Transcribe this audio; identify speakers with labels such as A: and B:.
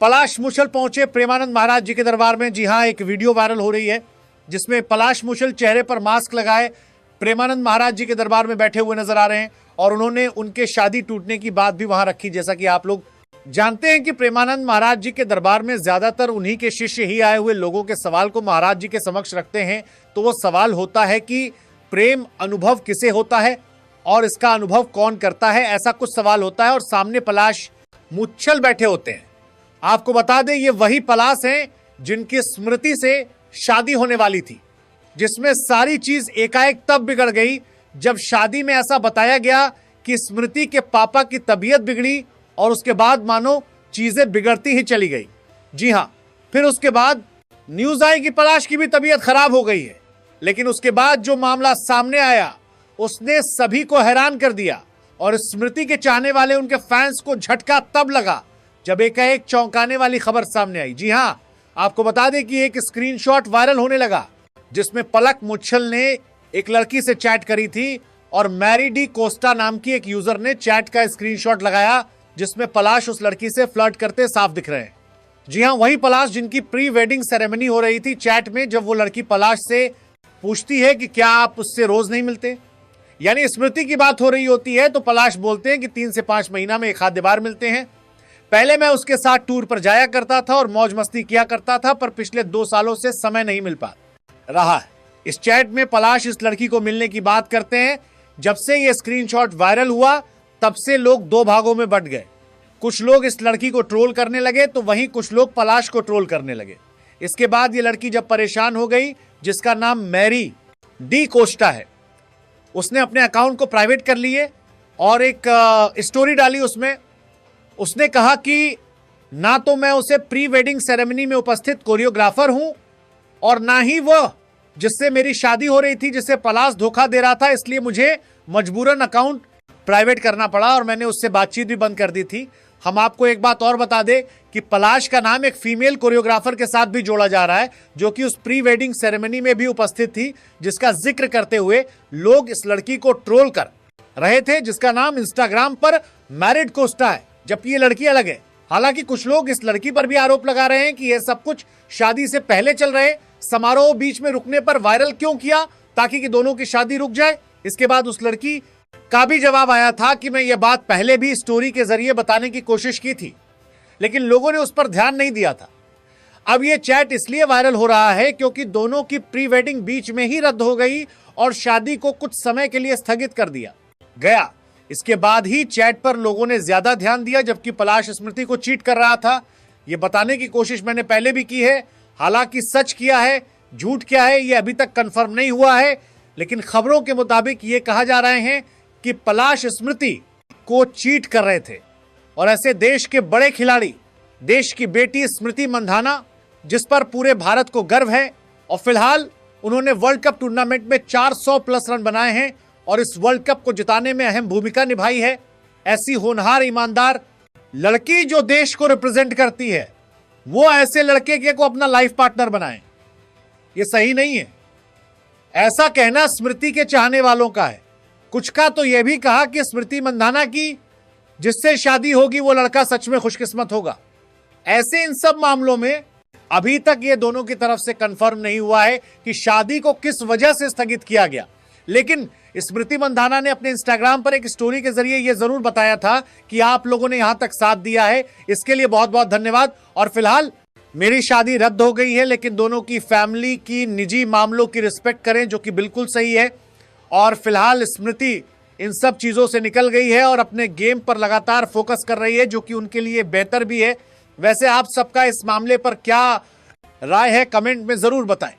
A: पलाश मुछल पहुंचे प्रेमानंद महाराज जी के दरबार में। जी हां, एक वीडियो वायरल हो रही है जिसमें पलाश मुछल चेहरे पर मास्क लगाए प्रेमानंद महाराज जी के दरबार में बैठे हुए नजर आ रहे हैं और उन्होंने उनके शादी टूटने की बात भी वहां रखी। जैसा कि आप लोग जानते हैं कि प्रेमानंद महाराज जी के दरबार में ज्यादातर उन्हीं के शिष्य ही आए हुए लोगों के सवाल को महाराज जी के समक्ष रखते हैं। तो वो सवाल होता है कि प्रेम अनुभव किसे होता है और इसका अनुभव कौन करता है, ऐसा कुछ सवाल होता है। और सामने पलाश मुच्छल बैठे होते हैं। आपको बता दें, ये वही पलाश हैं जिनकी स्मृति से शादी होने वाली थी, जिसमें सारी चीज एकाएक तब बिगड़ गई जब शादी में ऐसा बताया गया कि स्मृति के पापा की तबीयत बिगड़ी और उसके बाद मानो चीजें बिगड़ती ही चली गई। जी हां, फिर उसके बाद न्यूज आई कि पलाश की भी तबीयत खराब हो गई है। लेकिन उसके बाद जो मामला सामने आया उसने सभी को हैरान कर दिया और स्मृति के चाहने वाले उनके फैंस को झटका तब लगा जब एकाएक चौंकाने वाली खबर सामने आई। जी हां, आपको बता दें कि एक स्क्रीनशॉट वायरल होने लगा जिसमें पलक मुच्छल ने एक लड़की से चैट करी थी और मैरी डी कोस्टा नाम की एक यूजर ने चैट का स्क्रीनशॉट लगाया जिसमें पलाश उस लड़की से फ्लर्ट करते साफ दिख रहे हैं। जी हां, वही पलाश जिनकी प्री वेडिंग सेरेमनी हो रही थी। चैट में जब वो लड़की पलाश से पूछती है कि क्या आप उससे रोज नहीं मिलते, यानी स्मृति की बात हो रही होती है, तो पलाश बोलते हैं कि 3 से 5 महीना में एक आध बार मिलते हैं। पहले मैं उसके साथ टूर पर जाया करता था और मौज मस्ती किया करता था, पर पिछले 2 सालों से समय नहीं मिल पा रहा है। इस चैट में पलाश इस लड़की को मिलने की बात करते हैं। जब से ये स्क्रीनशॉट वायरल हुआ तब से लोग 2 भागों में बंट गए। कुछ लोग इस लड़की को ट्रोल करने लगे तो वहीं कुछ लोग पलाश को ट्रोल करने लगे। इसके बाद ये लड़की जब परेशान हो गई, जिसका नाम मैरी डी कोस्टा है, उसने अपने अकाउंट को प्राइवेट कर लिए और एक स्टोरी डाली। उसमें उसने कहा कि ना तो मैं उसे प्री वेडिंग सेरेमनी में उपस्थित कोरियोग्राफर हूं और ना ही वह जिससे मेरी शादी हो रही थी, जिससे पलाश धोखा दे रहा था, इसलिए मुझे मजबूरन अकाउंट प्राइवेट करना पड़ा और मैंने उससे बातचीत भी बंद कर दी थी। हम आपको एक बात और बता दें कि पलाश का नाम एक फीमेल कोरियोग्राफर के साथ भी जोड़ा जा रहा है जो कि उस प्री वेडिंग सेरेमनी में भी उपस्थित थी, जिसका जिक्र करते हुए लोग इस लड़की को ट्रोल कर रहे थे, जिसका नाम इंस्टाग्राम पर मैरिड कोस्टा है, जबकि ये लड़की अलग है। हालांकि कुछ लोग इस लड़की पर भी आरोप लगा रहे हैं कि यह सब कुछ शादी से पहले चल रहे, समारोह बीच में रुकने पर वायरल क्यों किया ताकि कि दोनों की शादी रुक जाए। इसके बाद उस लड़की का भी जवाब आया था कि मैं ये बात पहले भी स्टोरी के जरिए बताने की कोशिश की थी, लेकिन लोगों ने उस पर ध्यान नहीं दिया था। अब ये चैट इसलिए वायरल हो रहा है क्योंकि दोनों की प्री वेडिंग बीच में ही रद्द हो गई और शादी को कुछ समय के लिए स्थगित कर दिया गया। इसके बाद ही चैट पर लोगों ने ज्यादा ध्यान दिया, जबकि पलाश स्मृति को चीट कर रहा था। ये बताने की कोशिश मैंने पहले भी की है, हालांकि सच क्या है झूठ क्या है ये अभी तक कंफर्म नहीं हुआ है, लेकिन खबरों के मुताबिक ये कहा जा रहे हैं कि पलाश स्मृति को चीट कर रहे थे। और ऐसे देश के बड़े खिलाड़ी, देश की बेटी स्मृति मंधाना, जिस पर पूरे भारत को गर्व है और फिलहाल उन्होंने वर्ल्ड कप टूर्नामेंट में 400 प्लस रन बनाए हैं और इस वर्ल्ड कप को जिताने में अहम भूमिका निभाई है। ऐसी होनहार ईमानदार लड़की जो देश को रिप्रेजेंट करती है, वो ऐसे लड़के को अपना लाइफ पार्टनर बनाए, ये सही नहीं है। ऐसा कहना स्मृति के चाहने वालों का है। कुछ का तो यह भी कहा कि स्मृति मंधाना की जिससे शादी होगी वो लड़का सच में खुशकिस्मत होगा। ऐसे इन सब मामलों में अभी तक ये दोनों की तरफ से कंफर्म नहीं हुआ है कि शादी को किस वजह से स्थगित किया गया, लेकिन स्मृति मंधाना ने अपने इंस्टाग्राम पर एक स्टोरी के जरिए यह जरूर बताया था कि आप लोगों ने यहां तक साथ दिया है, इसके लिए बहुत बहुत धन्यवाद। और फिलहाल मेरी शादी रद्द हो गई है, लेकिन दोनों की फैमिली की निजी मामलों की रिस्पेक्ट करें, जो कि बिल्कुल सही है। और फिलहाल स्मृति इन सब चीजों से निकल गई है और अपने गेम पर लगातार फोकस कर रही है, जो कि उनके लिए बेहतर भी है। वैसे आप सबका इस मामले पर क्या राय है, कमेंट में जरूर बताएं।